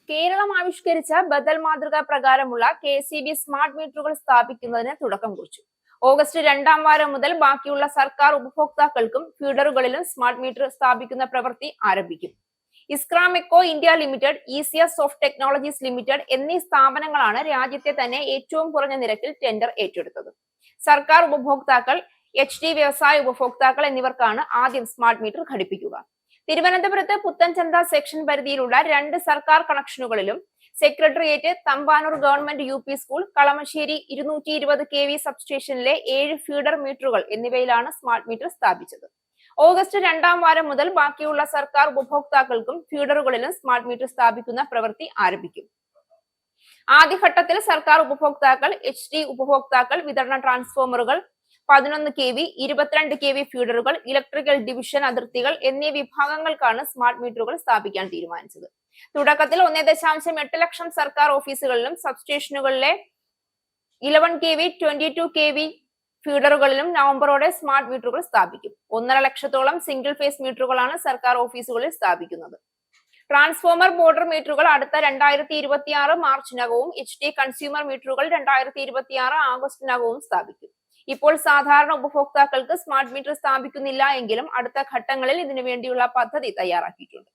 കേരളം ആവിഷ്കരിച്ച ബദൽ മാതൃക പ്രകാരമുള്ള KCB സ്മാർട്ട് മീറ്ററുകൾ സ്ഥാപിക്കുന്നതിന് തുടക്കം കുറിച്ചു. ഓഗസ്റ്റ് 2ാം വാരം മുതൽ ബാക്കിയുള്ള സർക്കാർ ഉപഭോക്താക്കൾക്കും ഫീഡറുകളിലും സ്മാർട്ട് മീറ്റർ സ്ഥാപിക്കുന്ന പ്രവൃത്തി ആരംഭിക്കും. Iskraemeco India limited, ECS soft technologies limited എന്നീ സ്ഥാപനങ്ങളാണ് രാജ്യത്തെ തന്നെ ഏറ്റവും കുറഞ്ഞ നിരക്കിൽ ടെൻഡർ ഏറ്റെടുത്തത്. സർക്കാർ ഉപഭോക്താക്കൾ, HT വ്യവസായ ഉപഭോക്താക്കൾ എന്നിവർക്കാണ് ആദ്യം സ്മാർട്ട് മീറ്റർ ഘടിപ്പിക്കുക. തിരുവനന്തപുരത്ത് പുത്തൻചന്ത സെക്ഷൻ പരിധിയിലുള്ള 2 സർക്കാർ കണക്ഷനുകളിലും secretariat, Thampanoor government UP school, Kalamassery 220 kV സബ്സ്റ്റേഷനിലെ 7 ഫീഡർ മീറ്ററുകൾ എന്നിവയിലാണ് സ്മാർട്ട് മീറ്റർ സ്ഥാപിച്ചത്. ഓഗസ്റ്റ് 2ാം വാരം മുതൽ ബാക്കിയുള്ള സർക്കാർ ഉപഭോക്താക്കൾക്കും ഫീഡറുകളിലും സ്മാർട്ട് മീറ്റർ സ്ഥാപിക്കുന്ന പ്രവൃത്തി ആരംഭിക്കും. ആദ്യഘട്ടത്തിൽ സർക്കാർ ഉപഭോക്താക്കൾ, HT ഉപഭോക്താക്കൾ, വിതരണ ട്രാൻസ്ഫോമറുകൾ, 11 kV, 22 kV ഫീഡറുകൾ, ഇലക്ട്രിക്കൽ ഡിവിഷൻ അതിർത്തികൾ എന്നീ വിഭാഗങ്ങൾക്കാണ് സ്മാർട്ട് മീറ്ററുകൾ സ്ഥാപിക്കാൻ തീരുമാനിച്ചത്. തുടക്കത്തിൽ 1.8 ലക്ഷം സർക്കാർ ഓഫീസുകളിലും സബ്സ്റ്റേഷനുകളിലെ 11 kV, 22 kV ഫീഡറുകളിലും നവംബറോടെ സ്മാർട്ട് മീറ്ററുകൾ സ്ഥാപിക്കും. 1.5 ലക്ഷത്തോളം സിംഗിൾ ഫേസ് മീറ്ററുകളാണ് സർക്കാർ ഓഫീസുകളിൽ സ്ഥാപിക്കുന്നത്. ട്രാൻസ്ഫോമർ ബോർഡർ മീറ്ററുകൾ അടുത്ത 2026 മാർച്ചിനകവും HT കൺസ്യൂമർ മീറ്ററുകൾ 2026 ആഗസ്റ്റിനകവും സ്ഥാപിക്കും. ഇപ്പോൾ സാധാരണ ഉപഭോക്താക്കൾക്ക് സ്മാർട്ട് മീറ്റർ സ്ഥാപിക്കുന്നില്ല എങ്കിലും അടുത്ത ഘട്ടങ്ങളിൽ ഇതിനു വേണ്ടിയുള്ള പദ്ധതി തയ്യാറാക്കിയിട്ടുണ്ട്.